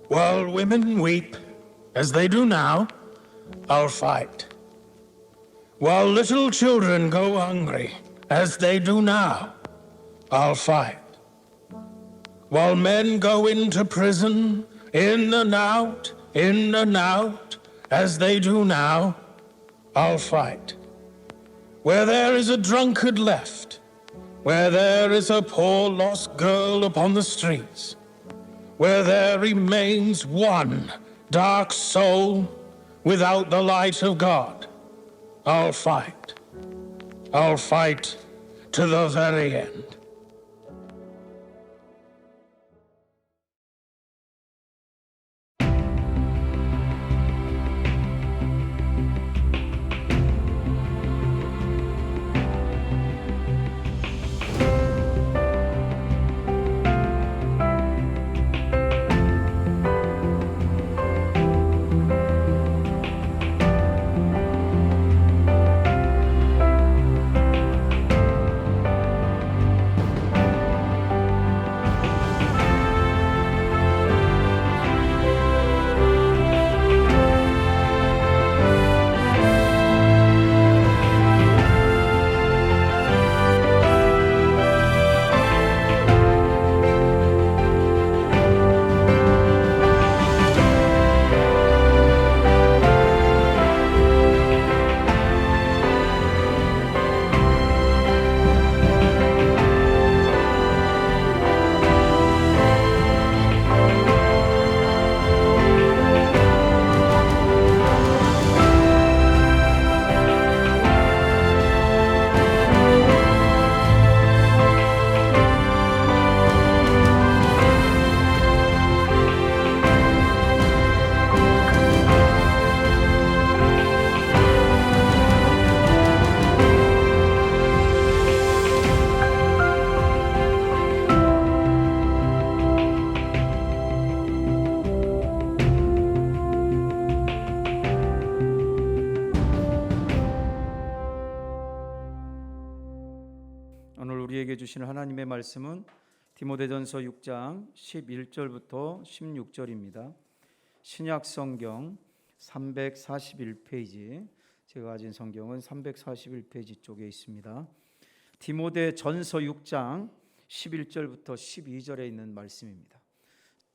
While women weep, as they do now, I'll fight. While little children go hungry, as they do now, I'll fight. While men go into prison, in and out, as they do now, I'll fight. Where there is a drunkard left, where there is a poor lost girl upon the streets, where there remains one dark soul without the light of God, I'll fight. I'll fight to the very end. 오늘 우리에게 주시는 하나님의 말씀은 디모데전서 6장 11절부터 16절입니다. 신약 성경 341페이지, 제가 가진 성경은 341페이지 쪽에 있습니다. 디모데전서 6장 11절부터 12절에 있는 말씀입니다.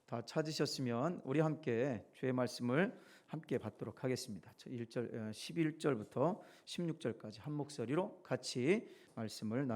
다 찾으셨으면 우리 함께 주의 말씀을 함께 받도록 하겠습니다. 11절부터 16절까지 한 목소리로 같이 말씀을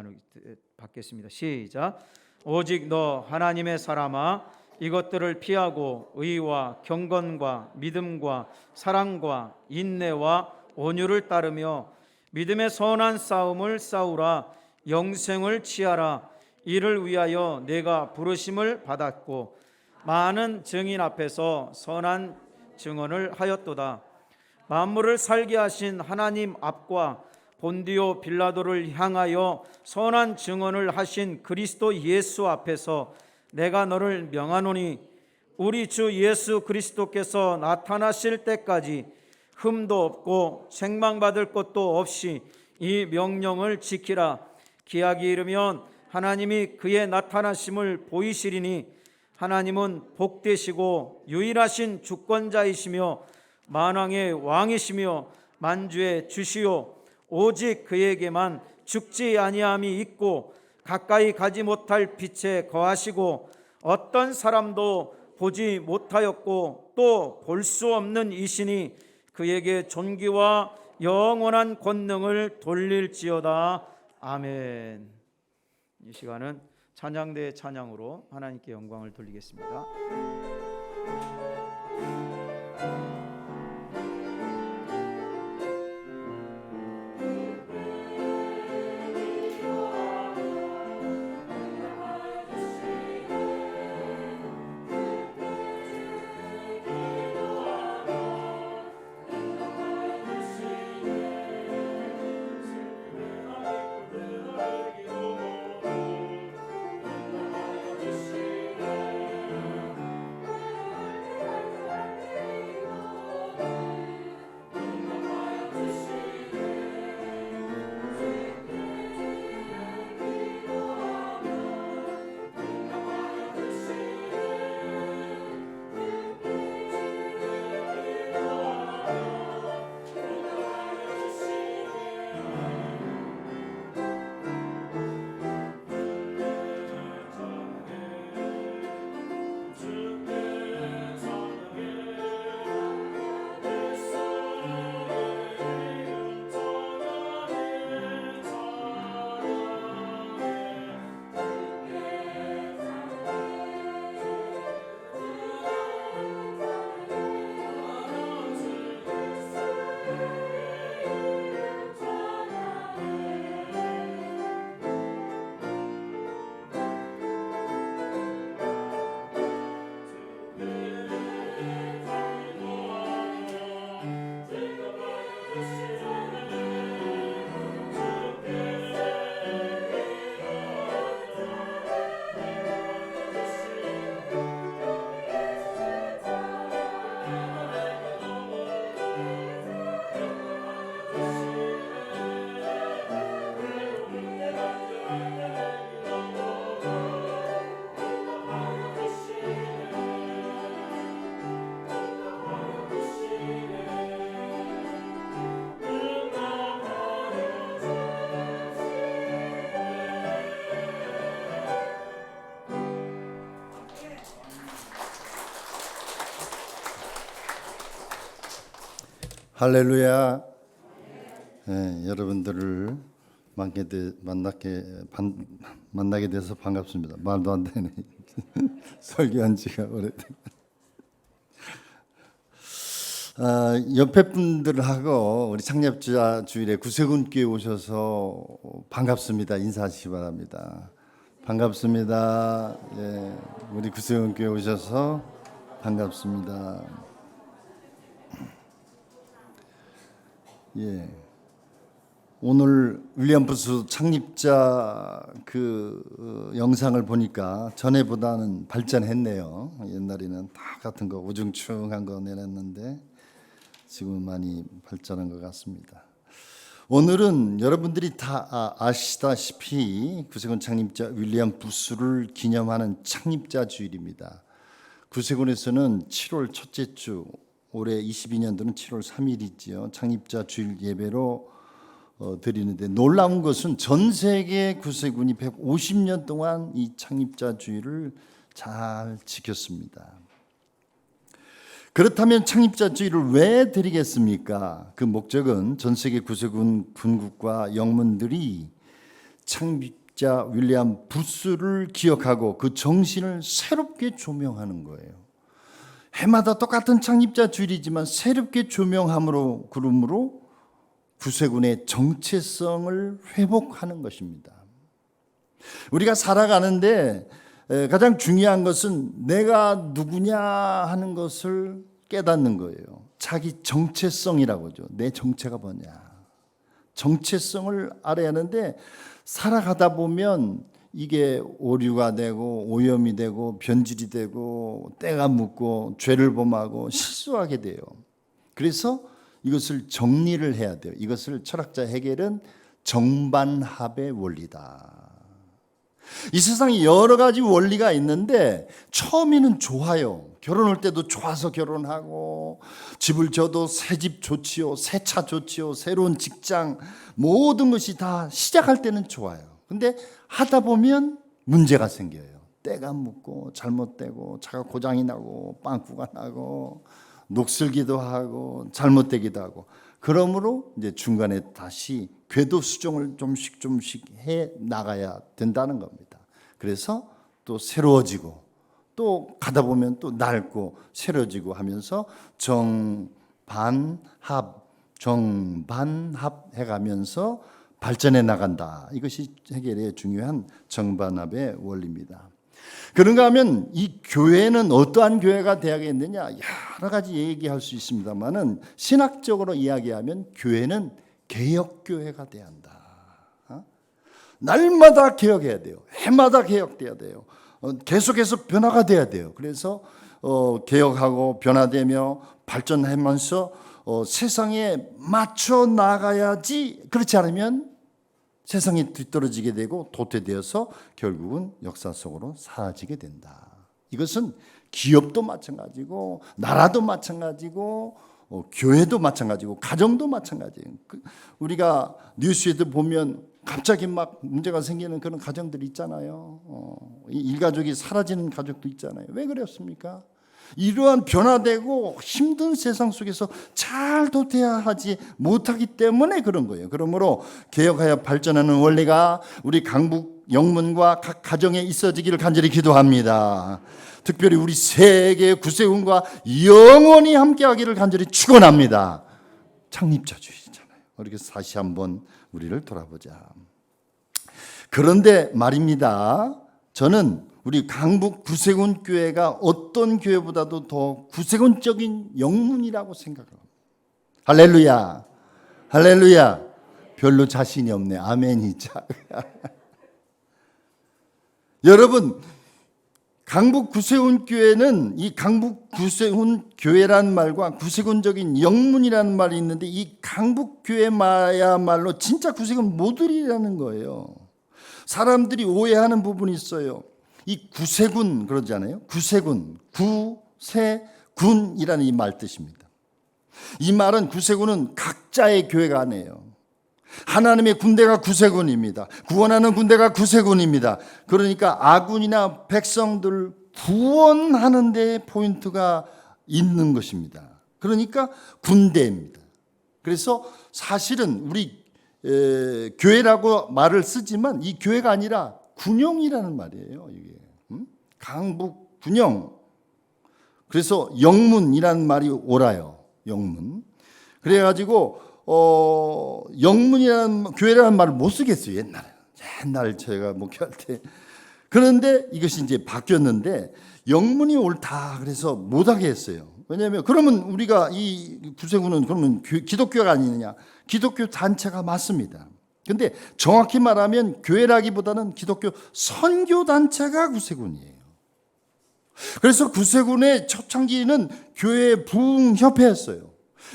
받겠습니다. 시작. 오직 너 하나님의 사람아, 이것들을 피하고 의와 경건과 믿음과 사랑과 인내와 온유를 따르며 믿음의 선한 싸움을 싸우라. 영생을 취하라. 이를 위하여 내가 부르심을 받았고 많은 증인 앞에서 선한 증언을 하였도다. 만물을 살게 하신 하나님 앞과 본디오 빌라도를 향하여 선한 증언을 하신 그리스도 예수 앞에서 내가 너를 명하노니, 우리 주 예수 그리스도께서 나타나실 때까지 흠도 없고 책망받을 것도 없이 이 명령을 지키라. 기약이 이르면 하나님이 그의 나타나심을 보이시리니, 하나님은 복되시고 유일하신 주권자이시며 만왕의 왕이시며 만주의 주시요 오직 그에게만 죽지 아니함이 있고 가까이 가지 못할 빛에 거하시고 어떤 사람도 보지 못하였고 또 볼 수 없는 이시니 그에게 존귀와 영원한 권능을 돌릴지어다. 아멘. 이 시간은 찬양대의 찬양으로 하나님께 영광을 돌리겠습니다. 할렐루야. 여러분들을 만나게 돼서 반갑습니다. 말도 안 되네. 설교한 지가 오래된. 옆에 분들하고 우리 창립자 주일에 구세군교회 오셔서 반갑습니다. 인사하시기 바랍니다. 반갑습니다. 예, 우리 구세군교회 오셔서 반갑습니다. 예. 오늘 윌리엄 부스 창립자 영상을 보니까 전에보다는 발전했네요. 옛날에는 다 같은 거 우중충한 거 내놨는데 지금은 많이 발전한 것 같습니다. 오늘은 여러분들이 다 아시다시피 구세군 창립자 윌리엄 부스를 기념하는 창립자 주일입니다. 구세군에서는 7월 첫째 주, 올해 22년도는 7월 3일이지요. 창립자 주일 예배로 드리는데 놀라운 것은 전 세계 구세군이 150년 동안 이 창립자 주일을 잘 지켰습니다. 그렇다면 창립자 주일을 왜 드리겠습니까? 그 목적은 전 세계 구세군 군국과 영문들이 창립자 윌리엄 부스를 기억하고 그 정신을 새롭게 조명하는 거예요. 해마다 똑같은 창립자 주일이지만 새롭게 조명함으로 그러므로 구세군의 정체성을 회복하는 것입니다. 우리가 살아가는데 가장 중요한 것은 내가 누구냐 하는 것을 깨닫는 거예요. 자기 정체성이라고 하죠. 내 정체가 뭐냐. 정체성을 알아야 하는데 살아가다 보면 이게 오류가 되고 오염이 되고 변질이 되고 때가 묻고 죄를 범하고 실수하게 돼요. 그래서 이것을 정리를 해야 돼요. 이것을 철학자 헤겔은 정반합의 원리다. 이 세상에 여러 가지 원리가 있는데 처음에는 좋아요. 결혼할 때도 좋아서 결혼하고 집을 줘도 새 집 좋지요. 새 차 좋지요. 새로운 직장 모든 것이 다 시작할 때는 좋아요. 근데 하다 보면 문제가 생겨요. 때가 묻고 잘못되고 차가 고장이 나고 빵꾸가 나고 녹슬기도 하고 잘못되기도 하고 그러므로 이제 중간에 다시 궤도 수정을 좀씩 해 나가야 된다는 겁니다. 그래서 또 새로워지고 또 가다 보면 또 낡고 새로워지고 하면서 정반합 해가면서 발전해 나간다. 이것이 헤겔의 중요한 정반합의 원리입니다. 그런가 하면 이 교회는 어떠한 교회가 되어야겠느냐 여러 가지 얘기할 수 있습니다만은 신학적으로 이야기하면 교회는 개혁교회가 돼야 한다. 날마다 개혁해야 돼요. 해마다 개혁돼야 돼요. 계속해서 변화가 돼야 돼요. 그래서 개혁하고 변화되며 발전하면서 세상에 맞춰 나가야지. 그렇지 않으면 세상이 뒤떨어지게 되고 도태되어서 결국은 역사 속으로 사라지게 된다. 이것은 기업도 마찬가지고 나라도 마찬가지고 교회도 마찬가지고 가정도 마찬가지예요. 우리가 뉴스에도 보면 갑자기 막 문제가 생기는 그런 가정들이 있잖아요. 일가족이 사라지는 가족도 있잖아요. 왜 그랬습니까? 이러한 변화되고 힘든 세상 속에서 잘 도태하지 못하기 때문에 그런 거예요. 그러므로 개혁하여 발전하는 원리가 우리 강북 영문과 각 가정에 있어지기를 간절히 기도합니다. 특별히 우리 세계 구세군과 영원히 함께하기를 간절히 축원합니다. 창립자주의잖아요. 그래서 다시 한번 우리를 돌아보자. 그런데 말입니다. 저는 우리 강북 구세군 교회가 어떤 교회보다도 더 구세군적인 영문이라고 생각합니다. 할렐루야. 할렐루야. 별로 자신이 없네. 아멘이 작아. 여러분, 강북 구세군 교회는 이 강북 구세군 교회라는 말과 구세군적인 영문이라는 말이 있는데 이 강북 교회야말로 진짜 구세군 모델이라는 거예요. 사람들이 오해하는 부분이 있어요. 이 구세군 그러잖아요. 구세군, 구세군이라는 이 말 뜻입니다. 이 말은 구세군은 각자의 교회가 아니에요. 하나님의 군대가 구세군입니다. 구원하는 군대가 구세군입니다. 그러니까 아군이나 백성들 구원하는 데 포인트가 있는 것입니다. 그러니까 군대입니다. 그래서 사실은 우리 교회라고 말을 쓰지만 이 교회가 아니라 군영이라는 말이에요. 이게 강북 군영. 그래서 영문이라는 말이 옳아요. 영문. 그래가지고 영문이라는 교회라는 말을 못 쓰겠어요. 옛날 제가 목회할 때. 그런데 이것이 이제 바뀌었는데 영문이 옳다 그래서 못하게 했어요. 왜냐하면 그러면 우리가 이 구세군은 그러면 기독교가 아니느냐? 기독교 단체가 맞습니다. 근데 정확히 말하면 교회라기보다는 기독교 선교 단체가 구세군이에요. 그래서 구세군의 초창기는 교회 부흥협회였어요.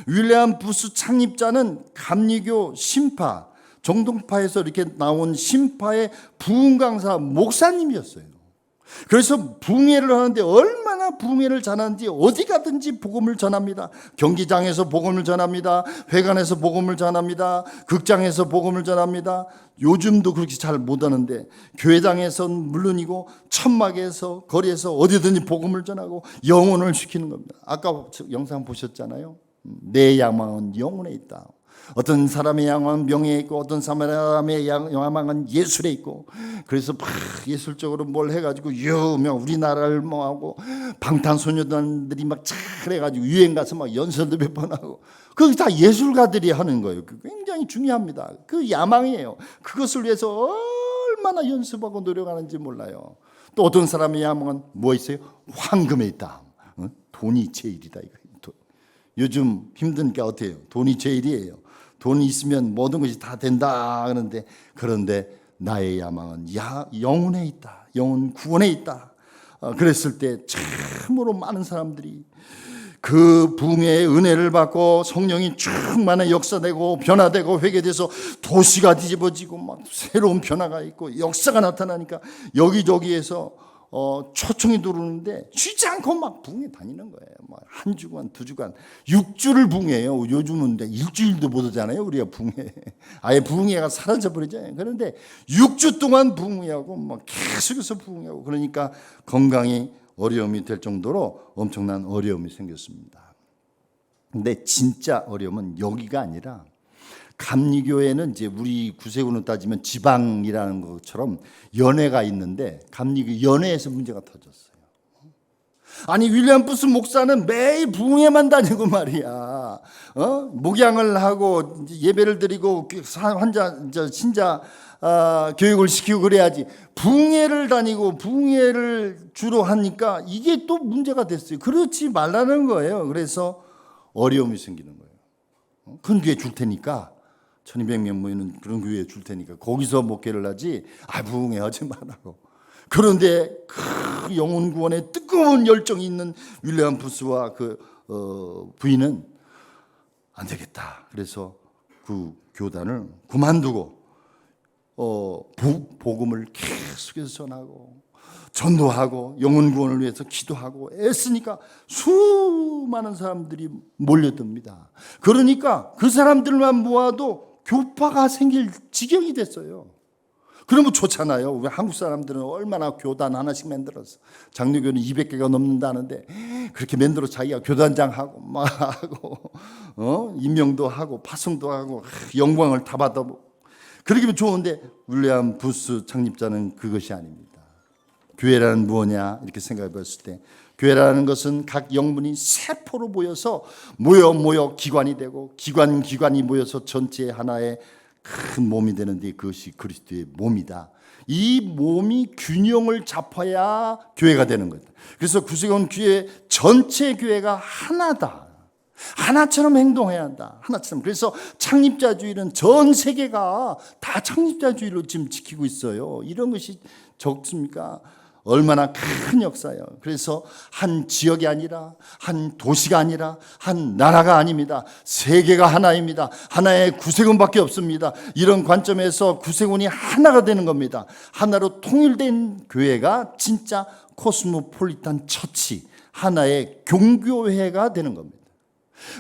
윌리엄 부스 창립자는 감리교 신파, 정동파에서 이렇게 나온 신파의 부흥 강사 목사님이었어요. 그래서 부흥회를 하는데 얼마나 부흥회를 잘하는지 어디 가든지 복음을 전합니다. 경기장에서 복음을 전합니다. 회관에서 복음을 전합니다. 극장에서 복음을 전합니다. 요즘도 그렇게 잘 못하는데 교회당에서는 물론이고 천막에서 거리에서 어디든지 복음을 전하고 영혼을 시키는 겁니다. 아까 영상 보셨잖아요. 내 야망은 영혼에 있다. 어떤 사람의 야망은 명예에 있고 어떤 사람의 야망은 예술에 있고 그래서 막 예술적으로 뭘 해가지고 유명 우리나라를 뭐하고 방탄소년단들이 막 잘해가지고 유행 가서 막 연설도 몇 번 하고 그게 다 예술가들이 하는 거예요. 굉장히 중요합니다. 그 야망이에요. 그것을 위해서 얼마나 연습하고 노력하는지 몰라요. 또 어떤 사람의 야망은 뭐 있어요? 황금에 있다. 돈이 제일이다. 요즘 힘드니까 어때요? 돈이 제일이에요. 돈이 있으면 모든 것이 다 된다 그런데 나의 야망은 영혼에 있다. 영혼 구원에 있다. 그랬을 때 참으로 많은 사람들이 그 부흥의 은혜를 받고 성령이 충만히 역사되고 변화되고 회개돼서 도시가 뒤집어지고 막 새로운 변화가 있고 역사가 나타나니까 여기저기에서 초청이 들어오는데 쉬지 않고 막 부흥회 다니는 거예요. 막 한 주간, 두 주간, 6주를 부흥해요. 요즘은 일주일도 못 하잖아요. 우리가 부흥회. 아예 부흥회가 사라져 버리잖아요. 그런데 6주 동안 부흥회하고 막 계속해서 부흥회하고 그러니까 건강이 어려움이 될 정도로 엄청난 어려움이 생겼습니다. 근데 진짜 어려움은 여기가 아니라 감리교회는 이제 우리 구세군으로 따지면 지방이라는 것처럼 연회가 있는데 감리교 연회에서 문제가 터졌어요. 아니 윌리엄 부스 목사는 매일 부흥회만 다니고 말이야. 목양을 하고 예배를 드리고 신자 교육을 시키고 그래야지. 부흥회를 다니고 부흥회를 주로 하니까 이게 또 문제가 됐어요. 그렇지 말라는 거예요. 그래서 어려움이 생기는 거예요. 큰 교회 줄 테니까 1200명 모이는 그런 교회에 줄 테니까 거기서 목회를 하지 부흥회 하지 말라고. 그런데 그 영혼 구원에 뜨거운 열정이 있는 윌리엄 부스와 그 부인은 안 되겠다. 그래서 그 교단을 그만두고 복음을 계속해서 전하고 전도하고 영혼 구원을 위해서 기도하고 애쓰니까 수많은 사람들이 몰려듭니다. 그러니까 그 사람들만 모아도 교파가 생길 지경이 됐어요. 그러면 좋잖아요. 우리 한국 사람들은 얼마나 교단 하나씩 만들었어. 장로교는 200개가 넘는다는데 그렇게 만들어 자기가 교단장 하고 막 하고 임명도 하고 파송도 하고 영광을 다 받아보고 그러기면 좋은데 윌리엄 부스 창립자는 그것이 아닙니다. 교회라는 무엇냐 이렇게 생각해 봤을 때 교회라는 것은 각 영분이 세포로 모여서 모여 기관이 되고 기관이 모여서 전체 하나의 큰 몸이 되는데 그것이 그리스도의 몸이다. 이 몸이 균형을 잡아야 교회가 되는 거다. 그래서 구세군 교회 전체 교회가 하나다. 하나처럼 행동해야 한다. 하나처럼. 그래서 창립자주의는 전 세계가 다 창립자주의로 지금 지키고 있어요. 이런 것이 적습니까? 얼마나 큰 역사예요. 그래서 한 지역이 아니라 한 도시가 아니라 한 나라가 아닙니다. 세계가 하나입니다. 하나의 구세군밖에 없습니다. 이런 관점에서 구세군이 하나가 되는 겁니다. 하나로 통일된 교회가 진짜 코스모폴리탄 처치, 하나의 종교회가 되는 겁니다.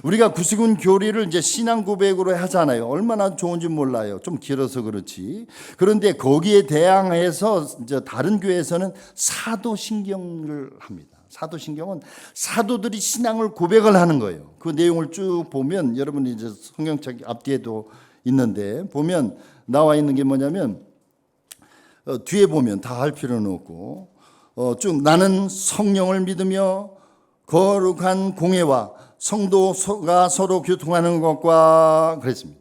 우리가 구세군 교리를 이제 신앙 고백으로 하잖아요. 얼마나 좋은지 몰라요. 좀 길어서 그렇지. 그런데 거기에 대항해서 이제 다른 교회에서는 사도신경을 합니다. 사도신경은 사도들이 신앙을 고백을 하는 거예요. 그 내용을 쭉 보면 여러분이 이제 성경책 앞뒤에도 있는데 보면 나와 있는 게 뭐냐면 뒤에 보면 다 할 필요는 없고 쭉 나는 성령을 믿으며 거룩한 공예와 성도가 서로 교통하는 것과 그랬습니다.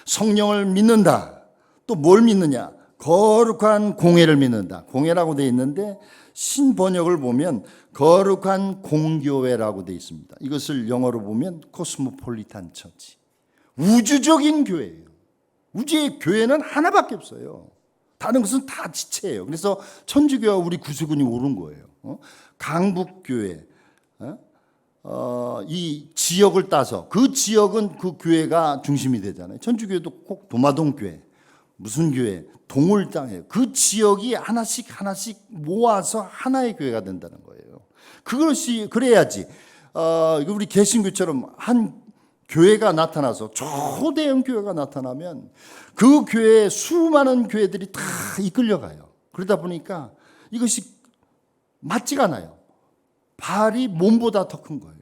성령을 믿는다. 또 뭘 믿느냐? 거룩한 공예를 믿는다. 공예라고 되어 있는데 신번역을 보면 거룩한 공교회라고 되어 있습니다. 이것을 영어로 보면 코스모폴리탄 처치. 우주적인 교회예요. 우주의 교회는 하나밖에 없어요. 다른 것은 다 지체예요. 그래서 천주교와 우리 구세군이 옳은 거예요. 강북교회, 이 지역을 따서 그 지역은 그 교회가 중심이 되잖아요. 천주교도 꼭 도마동교회, 무슨 교회, 동울당이에요. 그 지역이 하나씩 모아서 하나의 교회가 된다는 거예요. 그것이 그래야지 우리 개신교처럼 한 교회가 나타나서 초대형 교회가 나타나면 그 교회에 수많은 교회들이 다 이끌려가요. 그러다 보니까 이것이 맞지가 않아요. 발이 몸보다 더 큰 거예요.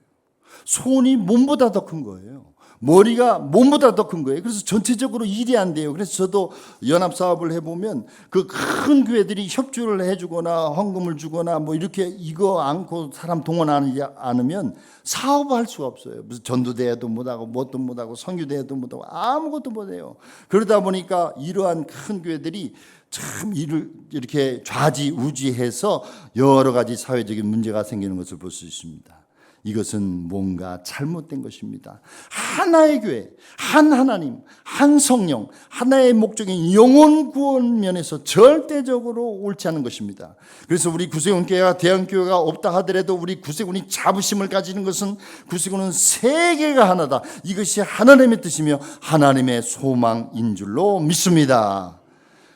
손이 몸보다 더 큰 거예요. 머리가 몸보다 더 큰 거예요. 그래서 전체적으로 일이 안 돼요. 그래서 저도 연합사업을 해보면 그 큰 교회들이 협조를 해주거나 헌금을 주거나 뭐 이렇게 이거 않고 사람 동원하지 않으면 사업할 수가 없어요. 무슨 전도대회도 못하고 뭣도 못하고 선교대회도 못하고 아무것도 못해요. 그러다 보니까 이러한 큰 교회들이 참 일을 이렇게 좌지우지해서 여러 가지 사회적인 문제가 생기는 것을 볼 수 있습니다. 이것은 뭔가 잘못된 것입니다. 하나의 교회, 한 하나님, 한 성령, 하나의 목적인 영혼 구원 면에서 절대적으로 옳지 않은 것입니다. 그래서 우리 구세군교회가 대형교회가 없다 하더라도 우리 구세군이 자부심을 가지는 것은 구세군은 세계가 하나다. 이것이 하나님의 뜻이며 하나님의 소망인 줄로 믿습니다.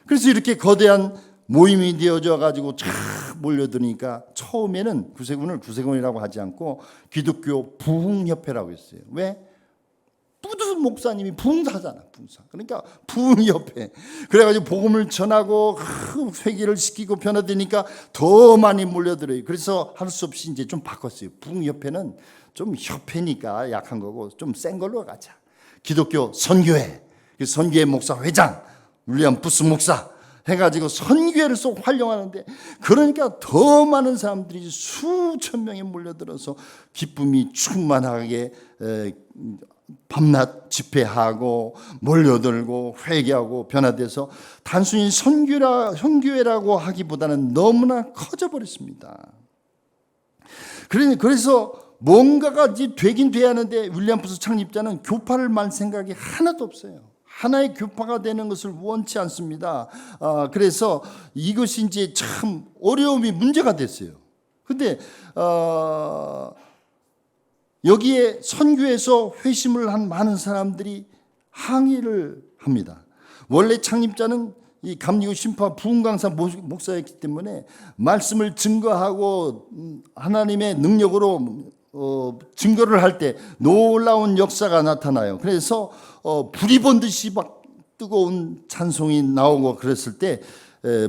그래서 이렇게 거대한 모임이 되어져 가지고 쫙 몰려드니까 처음에는 구세군을 구세군이라고 하지 않고 기독교 부흥협회라고 했어요. 왜? 뿌드 목사님이 부흥사잖아, 부흥사. 그러니까 부흥협회. 그래가지고 복음을 전하고 회개를 시키고 변화되니까 더 많이 몰려들어요. 그래서 할 수 없이 이제 좀 바꿨어요. 부흥협회는 좀 협회니까 약한 거고 좀 센 걸로 가자. 기독교 선교회, 선교회 목사 회장 윌리엄 부스 목사 해가지고 선교회를 쏙 활용하는데 그러니까 더 많은 사람들이 수천 명이 몰려들어서 기쁨이 충만하게 밤낮 집회하고 몰려들고 회개하고 변화돼서 단순히 선교회라고 하기보다는 너무나 커져버렸습니다. 그래서 뭔가가 이제 되긴 돼야 하는데 윌리엄 부스 창립자는 교파를 말 생각이 하나도 없어요. 하나의 교파가 되는 것을 원치 않습니다. 그래서 이것이 이제 참 어려움이 문제가 됐어요. 근데 여기에 선교에서 회심을 한 많은 사람들이 항의를 합니다. 원래 창립자는 이 감리교 신파 부흥강사 목사였기 때문에 말씀을 증거하고 하나님의 능력으로 증거를 할 때 놀라운 역사가 나타나요. 그래서 불이 번듯이 막 뜨거운 찬송이 나오고 그랬을 때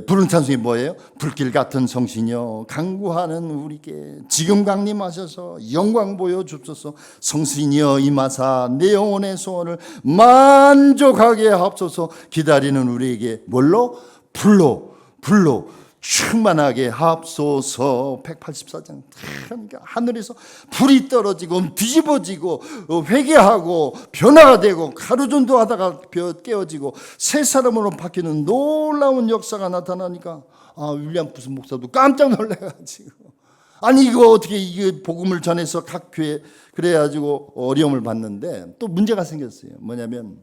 부른 찬송이 뭐예요? 불길 같은 성신여 강구하는 우리께 지금 강림하셔서 영광 보여주옵소서. 성신여 임하사 내 영혼의 소원을 만족하게 하옵소서. 기다리는 우리에게 뭘로? 불로 충만하게 하옵소서. 184장. 그러니까 하늘에서 불이 떨어지고 뒤집어지고 회개하고 변화가 되고 가루전도 하다가 깨어지고 새 사람으로 바뀌는 놀라운 역사가 나타나니까 윌리엄 부스 목사도 깜짝 놀라가지고 아니 이거 어떻게 이게 복음을 전해서 각 교회 그래가지고 어려움을 받는데 또 문제가 생겼어요. 뭐냐면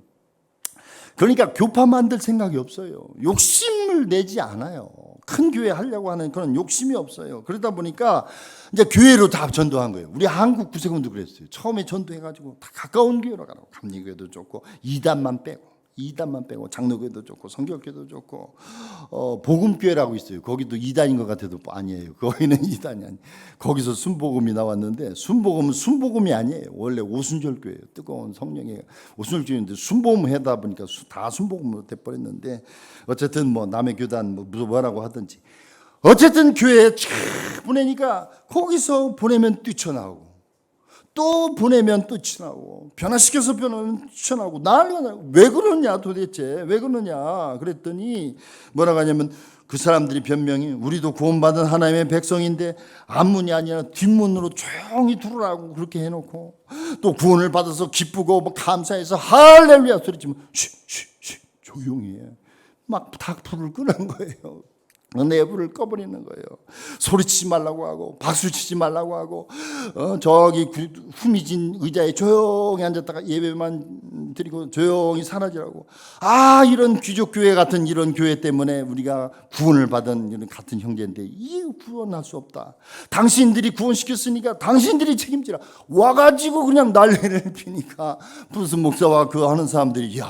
그러니까 교파 만들 생각이 없어요. 욕심을 내지 않아요. 큰 교회 하려고 하는 그런 욕심이 없어요. 그러다 보니까 이제 교회로 다 전도한 거예요. 우리 한국 구세군도 그랬어요. 처음에 전도해가지고 다 가까운 교회로 가라고. 감리교회도 좋고 이단만 빼고 장로교회도 좋고 성결교회도 좋고 복음교회라고 있어요. 거기도 이단인 것 같아도 아니에요. 거기는 이단이 아니에요. 거기서 순복음이 나왔는데 순복음은 순복음이 아니에요. 원래 오순절교회예요. 뜨거운 성령의 오순절교회인데 순복음 하다 보니까 다 순복음으로 돼버렸는데 어쨌든 뭐 남의 교단 뭐라고 하든지 어쨌든 교회에 보내니까 거기서 보내면 뛰쳐나오고 또 보내면 또 뛰쳐나오고 변화시켜서 보내면 뛰쳐나오고 난리가 나고 왜 그러냐 도대체 왜 그러냐 그랬더니 뭐라고 하냐면 그 사람들이 변명이 우리도 구원받은 하나님의 백성인데 앞문이 아니라 뒷문으로 조용히 들어라고 그렇게 해놓고 또 구원을 받아서 기쁘고 뭐 감사해서 할렐루야 소리치면 쉬 조용히 해. 막 다 불을 끄는 거예요. 내불을 꺼버리는 거예요. 소리치지 말라고 하고 박수치지 말라고 하고 저기 후미진 의자에 조용히 앉았다가 예배만 드리고 조용히 사라지라고. 이런 귀족교회 같은 이런 교회 때문에 우리가 구원을 받은 이런 같은 형제인데 이 구원할 수 없다. 당신들이 구원시켰으니까 당신들이 책임지라. 와가지고 그냥 난리를 피니까 무슨 목사와 그 하는 사람들이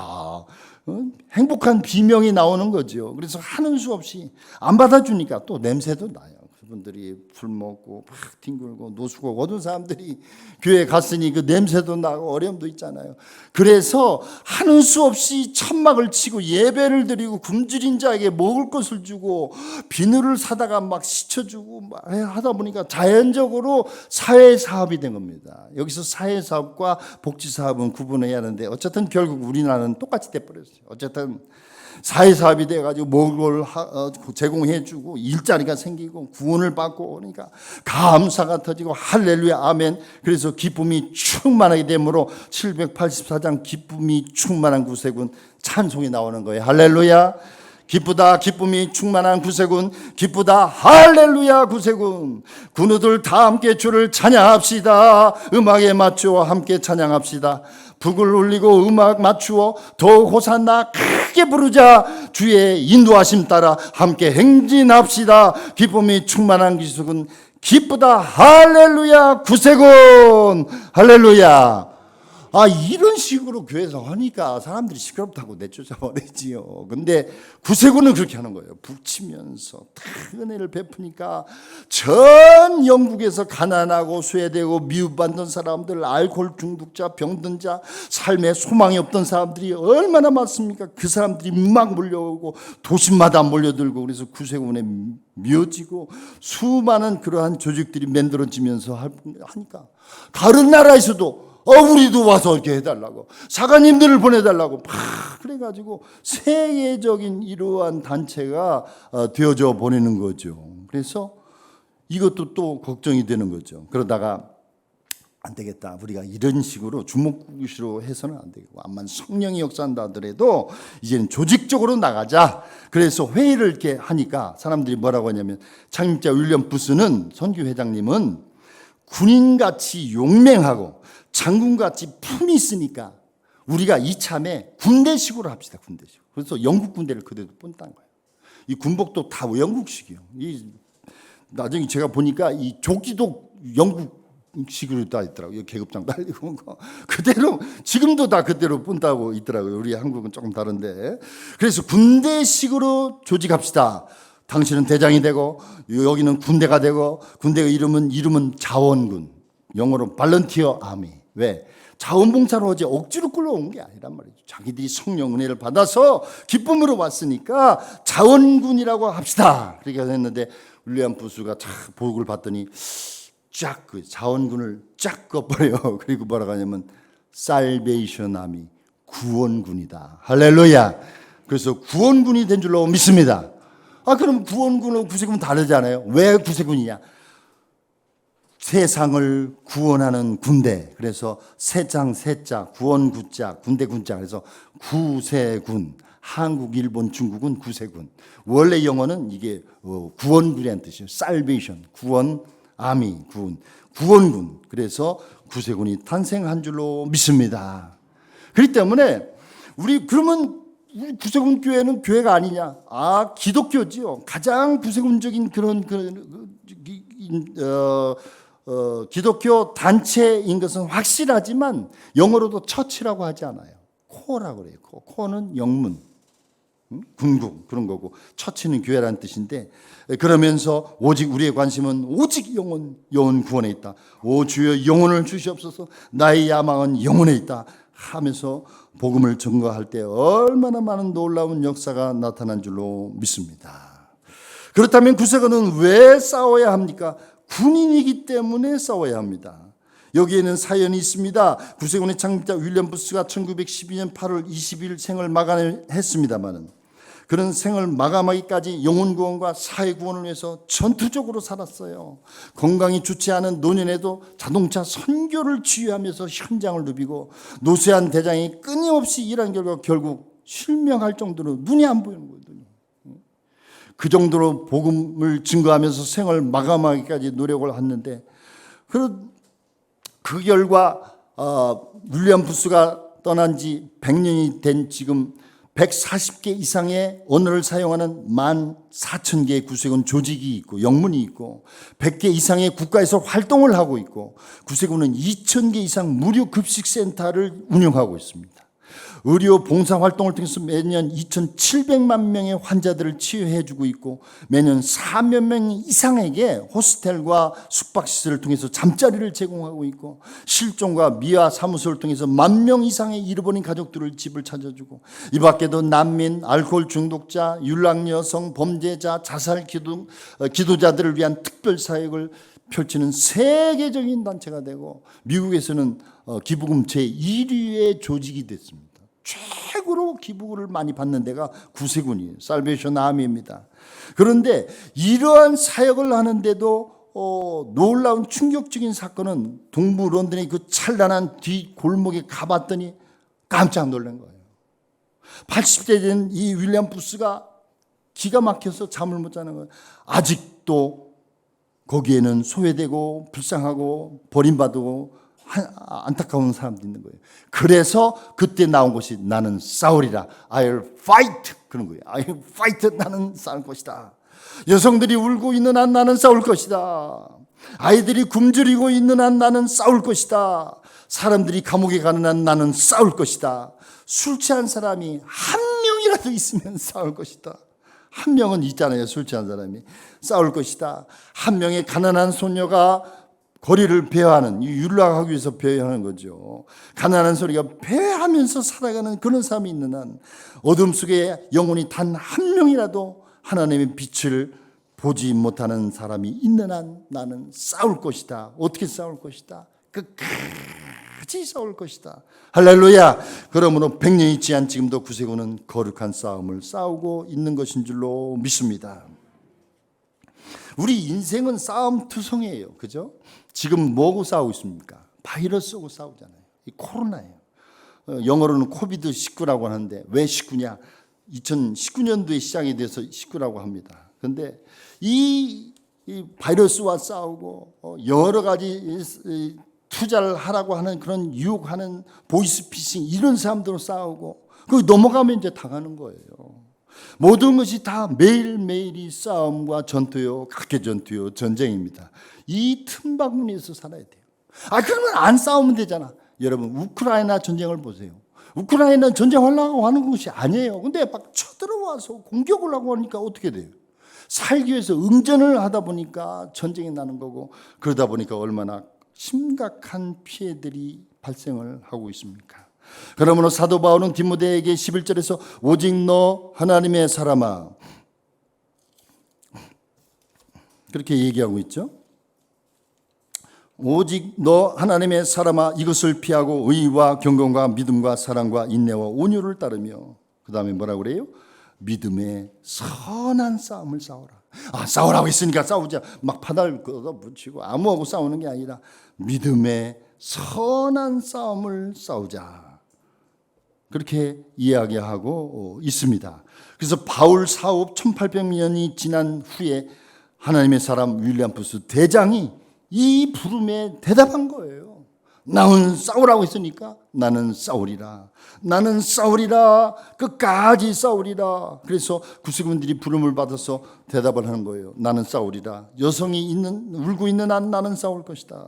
행복한 비명이 나오는 거죠. 그래서 하는 수 없이 안 받아주니까 또 냄새도 나요. 그분들이 술 먹고 막 뒹굴고 노숙하고 어두운 사람들이 교회에 갔으니 그 냄새도 나고 어려움도 있잖아요. 그래서 하는 수 없이 천막을 치고 예배를 드리고 굶주린 자에게 먹을 것을 주고 비누를 사다가 막 씻어주고 막 하다 보니까 자연적으로 사회사업이 된 겁니다. 여기서 사회사업과 복지사업은 구분해야 하는데 어쨌든 결국 우리나라는 똑같이 돼버렸어요. 어쨌든 사회사업이 돼가지고 먹을 걸 제공해주고 일자리가 생기고 구원을 받고 그러니까 감사가 터지고 할렐루야 아멘. 그래서 기쁨이 충만하게 되므로 784장 기쁨이 충만한 구세군 찬송이 나오는 거예요. 할렐루야 기쁘다 기쁨이 충만한 구세군 기쁘다 할렐루야 구세군 군우들 다 함께 주를 찬양합시다. 음악에 맞추어 함께 찬양합시다. 북을 울리고 음악 맞추어 더욱 호산나 크게 부르자. 주의 인도하심 따라 함께 행진합시다. 기쁨이 충만한 구세군 기쁘다 할렐루야 구세군 할렐루야. 이런 식으로 교회에서 하니까 사람들이 시끄럽다고 내쫓아버리지요. 근데 구세군은 그렇게 하는 거예요. 북치면서 다 은혜를 베푸니까 전 영국에서 가난하고 소외되고 미움받는 사람들, 알코올 중독자, 병든 자, 삶에 소망이 없던 사람들이 얼마나 많습니까? 그 사람들이 막 몰려오고 도심마다 몰려들고 그래서 구세군에 미어지고 수많은 그러한 조직들이 만들어지면서 하니까 다른 나라에서도 우리도 와서 이렇게 해달라고 사관님들을 보내달라고 막 그래가지고 세계적인 이러한 단체가 되어져 보내는 거죠. 그래서 이것도 또 걱정이 되는 거죠. 그러다가 안 되겠다. 우리가 이런 식으로 주먹구구시로 해서는 안 되고 암만 성령이 역사한다 하더라도 이제는 조직적으로 나가자. 그래서 회의를 이렇게 하니까 사람들이 뭐라고 하냐면 창립자 윌리엄 부스는 선교회장님은 군인같이 용맹하고 장군같이 품이 있으니까 우리가 이참에 군대식으로 합시다. 군대식. 그래서 영국 군대를 그대로 뽑았다는 거예요. 이 군복도 다 영국식이에요. 나중에 제가 보니까 이 조끼도 영국식으로 다 있더라고요. 계급장 달리고 그대로 지금도 다 그대로 뽑다고 있더라고요. 우리 한국은 조금 다른데. 그래서 군대식으로 조직합시다. 당신은 대장이 되고 여기는 군대가 되고 군대의 이름은 자원군. 영어로 발런티어 아미. 왜? 자원봉사로 오지 억지로 끌어온 게 아니란 말이죠. 자기들이 성령 은혜를 받아서 기쁨으로 왔으니까 자원군이라고 합시다. 그렇게 했는데 윌리엄 부스가 보고를 봤더니 쫙 그 자원군을 쫙 꺼버려요. 그리고 뭐라고 하냐면 살베이션 아미 구원군이다. 할렐루야. 그래서 구원군이 된 줄로 믿습니다. 그럼 구원군하고 구세군은 다르잖아요. 왜 구세군이냐? 세상을 구원하는 군대. 그래서 세자, 구원구자, 군대군자. 그래서 구세군. 한국, 일본, 중국은 구세군. 원래 영어는 이게 구원군이라는 뜻이에요. 살베이션, 구원, 아미, 구원군. 그래서 구세군이 탄생한 줄로 믿습니다. 그렇기 때문에 그러면 우리 구세군 교회는 교회가 아니냐? 기독교지요. 가장 구세군적인 그런 기독교 단체인 것은 확실하지만 영어로도 처치라고 하지 않아요. 코어라고 그래요. 코어는 영문, 군국 그런 거고 처치는 교회라는 뜻인데 그러면서 오직 우리의 관심은 오직 영혼 구원에 있다. 오 주여 영혼을 주시옵소서. 나의 야망은 영혼에 있다 하면서 복음을 증거할 때 얼마나 많은 놀라운 역사가 나타난 줄로 믿습니다. 그렇다면 구세군은 왜 싸워야 합니까? 군인이기 때문에 싸워야 합니다. 여기에는 사연이 있습니다. 구세군의 창립자 윌리엄 부스가 1912년 8월 20일 생을 마감했습니다마는 그런 생을 마감하기까지 영혼구원과 사회구원을 위해서 전투적으로 살았어요. 건강이 좋지 않은 노년에도 자동차 선교를 지휘하면서 현장을 누비고 노쇠한 대장이 끊임없이 일한 결과 결국 실명할 정도로 눈이 안 보이는 거거든요. 그 정도로 복음을 증거하면서 생을 마감하기까지 노력을 했는데 그 결과 윌리엄 부스가 떠난 지 100년이 된 지금 140개 이상의 언어를 사용하는 14,000개의 구세군 조직이 있고 영문이 있고 100개 이상의 국가에서 활동을 하고 있고 구세군은 2,000개 이상 무료 급식센터를 운영하고 있습니다. 의료 봉사 활동을 통해서 매년 2,700만 명의 환자들을 치유해주고 있고 매년 4만 명 이상에게 호스텔과 숙박시설을 통해서 잠자리를 제공하고 있고 실종과 미화 사무소를 통해서 10,000명 이상의 잃어버린 가족들을 집을 찾아주고 이 밖에도 난민, 알코올 중독자, 윤락 여성, 범죄자, 자살 기도자들을 위한 특별 사역을 펼치는 세계적인 단체가 되고 미국에서는 기부금 제1위의 조직이 됐습니다. 최고로 기부를 많이 받는 데가 구세군이에요. 살베이션 아미입니다. 그런데 이러한 사역을 하는데도 놀라운 충격적인 사건은 동부 런던의 그 찬란한 뒷골목에 가봤더니 깜짝 놀란 거예요. 80대 된 이 윌리엄 부스가 기가 막혀서 잠을 못 자는 거예요. 아직도 거기에는 소외되고 불쌍하고 버림받고 안타까운 사람도 있는 거예요. 그래서 그때 나온 것이 나는 싸우리라. I'll fight. 그런 거예요. I'll fight. 나는 싸울 것이다. 여성들이 울고 있는 한 나는 싸울 것이다. 아이들이 굶주리고 있는 한 나는 싸울 것이다. 사람들이 감옥에 가는 한 나는 싸울 것이다. 술 취한 사람이 한 명이라도 있으면 싸울 것이다. 한 명은 있잖아요. 술 취한 사람이. 싸울 것이다. 한 명의 가난한 소녀가 거리를 배회하는, 율락하기 위해서 배회하는 거죠. 가난한 소리가 배회하면서 살아가는 그런 삶이 있는 한 어둠 속에 영혼이 단 한 명이라도 하나님의 빛을 보지 못하는 사람이 있는 한 나는 싸울 것이다. 어떻게 싸울 것이다? 끝까지 싸울 것이다. 할렐루야. 그러므로 100년이 지난 지금도 구세군은 거룩한 싸움을 싸우고 있는 것인 줄로 믿습니다. 우리 인생은 싸움투성이에요. 그죠? 지금 뭐하고 싸우고 있습니까? 바이러스하고 싸우잖아요. 이 코로나예요. 영어로는 코비드19라고 하는데 왜 19냐? 2019년도에 시작이 돼서 19라고 합니다. 그런데 이 바이러스와 싸우고 여러 가지 투자를 하라고 하는 그런 유혹하는 보이스피싱 이런 사람들로 싸우고 그 넘어가면 이제 당하는 거예요. 모든 것이 다 매일매일이 싸움과 전투요, 각계 전투요, 전쟁입니다. 이 틈바구니에서 살아야 돼요. 그러면 안 싸우면 되잖아. 여러분, 우크라이나 전쟁을 보세요. 우크라이나 전쟁하려고 하는 것이 아니에요. 근데 막 쳐들어와서 공격을 하고 하니까 어떻게 돼요? 살기 위해서 응전을 하다 보니까 전쟁이 나는 거고 그러다 보니까 얼마나 심각한 피해들이 발생을 하고 있습니까? 그러므로 사도 바울은 디모데에게 11절에서 오직 너 하나님의 사람아 그렇게 얘기하고 있죠. 오직 너 하나님의 사람아 이것을 피하고 의와 경건과 믿음과 사랑과 인내와 온유를 따르며 그 다음에 뭐라고 그래요? 믿음의 선한 싸움을 싸워라. 싸우라고 했으니까 싸우자. 막 파달 걷어붙이고 아무하고 싸우는 게 아니라 믿음의 선한 싸움을 싸우자. 그렇게 이야기하고 있습니다. 그래서 바울 사업 1800년이 지난 후에 하나님의 사람 윌리엄 부스 대장이 이 부름에 대답한 거예요. 나는 싸우라고 했으니까 나는 싸우리라. 나는 싸우리라. 끝까지 싸우리라. 그래서 구세군들이 부름을 받아서 대답을 하는 거예요. 나는 싸우리라. 여성이 울고 있는 한 나는 싸울 것이다.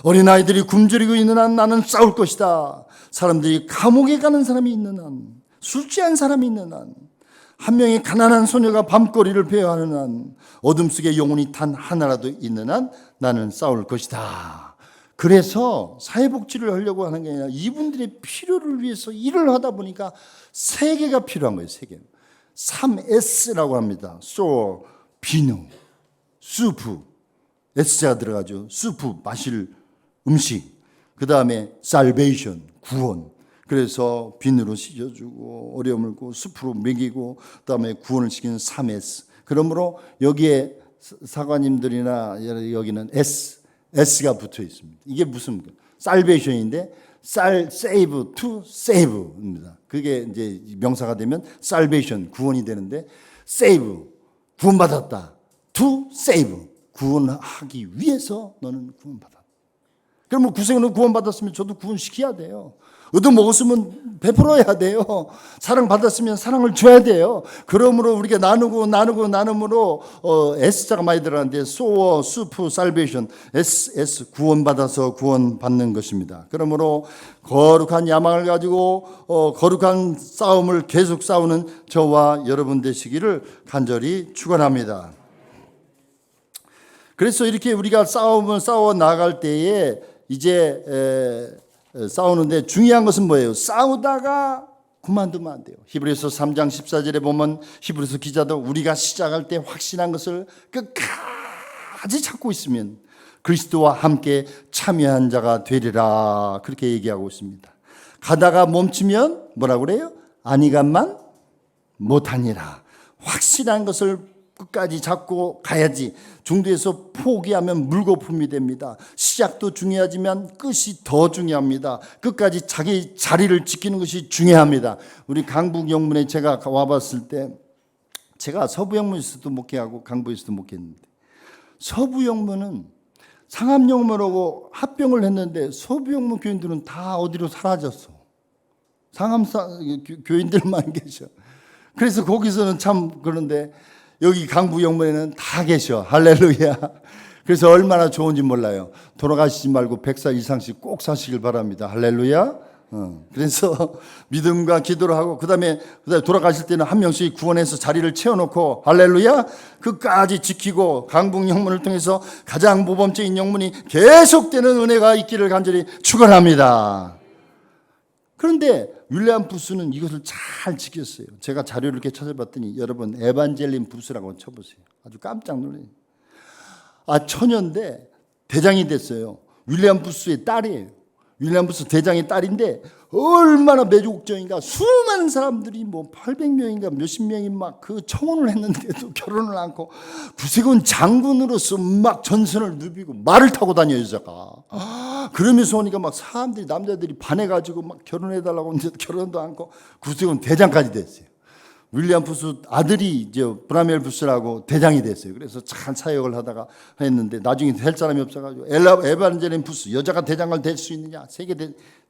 어린아이들이 굶주리고 있는 한 나는 싸울 것이다. 사람들이 감옥에 가는 사람이 있는 한, 술 취한 사람이 있는 한, 한 명의 가난한 소녀가 밤거리를 배회하는 한, 어둠 속에 영혼이 단 하나라도 있는 한 나는 싸울 것이다. 그래서 사회복지를 하려고 하는 게 아니라 이분들의 필요를 위해서 일을 하다 보니까 세 개가 필요한 거예요. 세 개. 3S라고 합니다. Soul, 비누, 수프, S자가 들어가죠. 수프, 마실 음식. 그 다음에 salvation, 구원. 그래서 비누로 씻어주고 어려움을 고 수프로 먹이고 그 다음에 구원을 시키는 3S. 그러므로 여기에 사관님들이나 여기는 S가 붙어 있습니다. 이게 무슨 salvation인데 save to save입니다. 그게 이제 명사가 되면 salvation, 구원이 되는데 save, 구원받았다. to save, 구원하기 위해서 너는 구원받았다. 그러면 구세군은 구원받았으면 저도 구원시켜야 돼요. 얻어먹었으면 베풀어야 돼요. 사랑받았으면 사랑을 줘야 돼요. 그러므로 우리가 나눔으로 S자가 많이 들어가는데 소어, 수프, 살베이션, S 구원받아서 구원받는 것입니다. 그러므로 거룩한 야망을 가지고 거룩한 싸움을 계속 싸우는 저와 여러분 되시기를 간절히 축원합니다. 그래서 이렇게 우리가 싸움을 싸워 나갈 때에 이제 싸우는데 중요한 것은 뭐예요? 싸우다가 그만두면 안 돼요. 히브리서 3장 14절에 보면 히브리서 기자도 우리가 시작할 때 확신한 것을 끝까지 찾고 있으면 그리스도와 함께 참여한 자가 되리라, 그렇게 얘기하고 있습니다. 가다가 멈추면 뭐라고 그래요? 아니간만 못하니라. 확실한 것을 끝까지 잡고 가야지. 중도에서 포기하면 물거품이 됩니다. 시작도 중요하지만 끝이 더 중요합니다. 끝까지 자기 자리를 지키는 것이 중요합니다. 우리 강북 영문에 제가 와봤을 때, 제가 서부 영문에서도 목회하고 강북에서도 목회했는데, 서부 영문은 상암 영문하고 합병을 했는데 서부 영문 교인들은 다 어디로 사라졌어. 상암 교인들만 계셔. 그래서 거기서는 참 그런데 여기 강북 영문에는 다 계셔. 할렐루야. 그래서 얼마나 좋은지 몰라요. 돌아가시지 말고 100살 이상씩 꼭 사시길 바랍니다. 할렐루야. 그래서 믿음과 기도를 하고 그다음에 돌아가실 때는 한 명씩 구원해서 자리를 채워놓고 할렐루야 끝까지 지키고 강북 영문을 통해서 가장 모범적인 영문이 계속되는 은혜가 있기를 간절히 축원합니다. 그런데 윌리엄 부스는 이것을 잘 지켰어요. 제가 자료를 이렇게 찾아봤더니 여러분 에반젤린 부스라고 쳐보세요. 아주 깜짝 놀라요. 처녀인데 대장이 됐어요. 윌리엄 부스의 딸이에요. 윌리엄 부스 대장의 딸인데 얼마나 매족적인가. 수많은 사람들이 뭐 800명인가 몇십 명이 막 그 청혼을 했는데도 결혼을 않고 구세군 장군으로서 막 전선을 누비고 말을 타고 다녀요, 여자가. 그러면서 오니까 막 사람들이 남자들이 반해가지고 막 결혼해달라고 하는데 결혼도 않고 구세군 대장까지 됐어요. 윌리엄 부스 아들이 이제 브라멜 부스라고 대장이 됐어요. 그래서 참 사역을 하다가 했는데 나중에 될 사람이 없어가지고 에반젤린 부스, 여자가 대장을 될 수 있느냐, 세계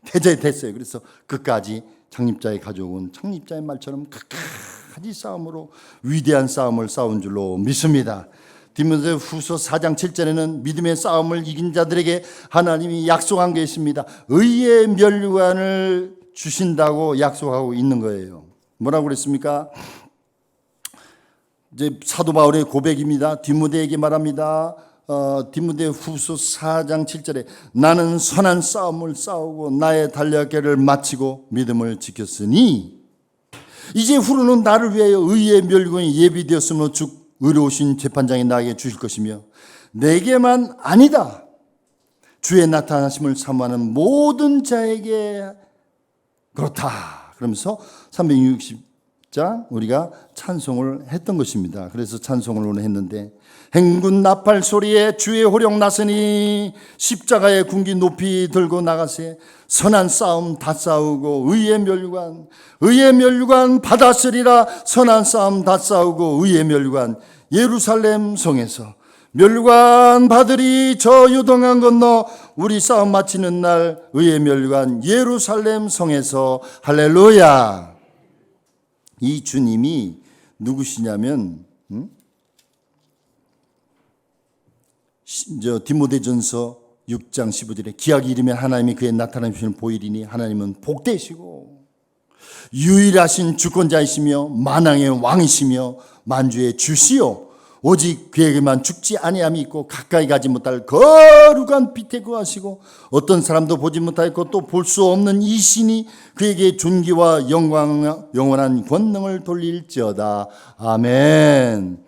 대장이 됐어요. 그래서 끝까지 창립자의 가족은 창립자의 말처럼 끝까지 싸움으로 위대한 싸움을 싸운 줄로 믿습니다. 디모데후서 4장 7절에는 믿음의 싸움을 이긴 자들에게 하나님이 약속한 게 있습니다. 의의 면류관을 주신다고 약속하고 있는 거예요. 뭐라고 그랬습니까? 이제 사도 바울의 고백입니다. 디모데에게 말합니다. 디모데후서 4장 7절에 나는 선한 싸움을 싸우고 나의 달려가기를 마치고 믿음을 지켰으니 이제 후로는 나를 위하여 의의 멸류관이 예비되었으므로 즉 의로우신 재판장이 나에게 주실 것이며 내게만 아니다 주의 나타나심을 사모하는 모든 자에게 그렇다. 그러면서 360장 우리가 찬송을 했던 것입니다. 그래서 찬송을 오늘 했는데 행군 나팔 소리에 주의 호령 나서니 십자가의 군기 높이 들고 나가세 선한 싸움 다 싸우고 의의 멸류관 받았으리라. 선한 싸움 다 싸우고 의의 멸류관 예루살렘 성에서 멸류관 받으리. 저 요동강 건너 우리 싸움 마치는 날 의의 멸류관 예루살렘 성에서. 할렐루야. 이 주님이 누구시냐면 디모데전서 6장 15절에 기약이 이르면 하나님이 그의 나타나시는 보이리니 하나님은 복되시고 유일하신 주권자이시며 만왕의 왕이시며 만주의 주시요 오직 그에게만 죽지 아니함이 있고 가까이 가지 못할 거룩한 빛에 거하시고 어떤 사람도 보지 못하였고 또 볼 수 없는 이 신이 그에게 존귀와 영광 영원한 권능을 돌릴지어다. 아멘.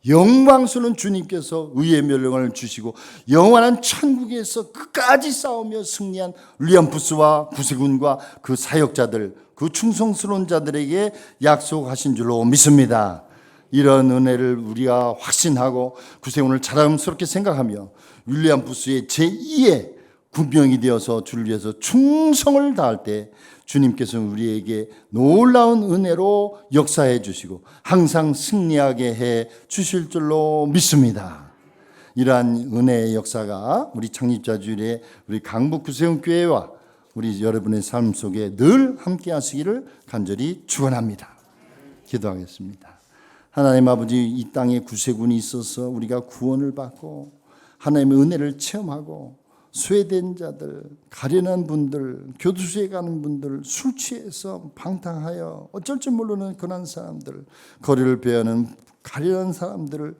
영광스러운 주님께서 의의 멸령을 주시고 영원한 천국에서 끝까지 싸우며 승리한 윌리엄 부스와 구세군과 그 사역자들, 그 충성스러운 자들에게 약속하신 줄로 믿습니다. 이런 은혜를 우리가 확신하고 구세군을 자랑스럽게 생각하며 윌리엄 부스의 제2의 군병이 되어서 주를 위해서 충성을 다할 때 주님께서는 우리에게 놀라운 은혜로 역사해 주시고 항상 승리하게 해 주실 줄로 믿습니다. 이러한 은혜의 역사가 우리 창립자 주일에 우리 강북 구세군교회와 우리 여러분의 삶 속에 늘 함께 하시기를 간절히 축원합니다. 기도하겠습니다. 하나님 아버지, 이 땅에 구세군이 있어서 우리가 구원을 받고 하나님의 은혜를 체험하고 쇠된 자들, 가련한 분들, 교도소에 가는 분들, 술 취해서 방탕하여 어쩔 줄 모르는 그런 사람들, 거리를 베어는 가련한 사람들을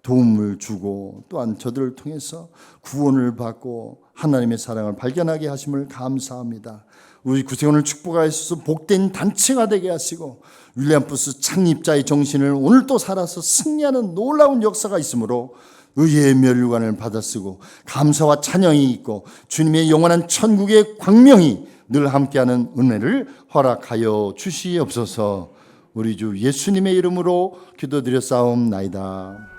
도움을 주고 또한 저들을 통해서 구원을 받고 하나님의 사랑을 발견하게 하심을 감사합니다. 우리 구세군을 축복하셔서 복된 단체가 되게 하시고 윌리엄 부스 창립자의 정신을 오늘 또 살아서 승리하는 놀라운 역사가 있으므로 의의 면류관을 받아쓰고 감사와 찬양이 있고 주님의 영원한 천국의 광명이 늘 함께하는 은혜를 허락하여 주시옵소서. 우리 주 예수님의 이름으로 기도드렸사옵나이다.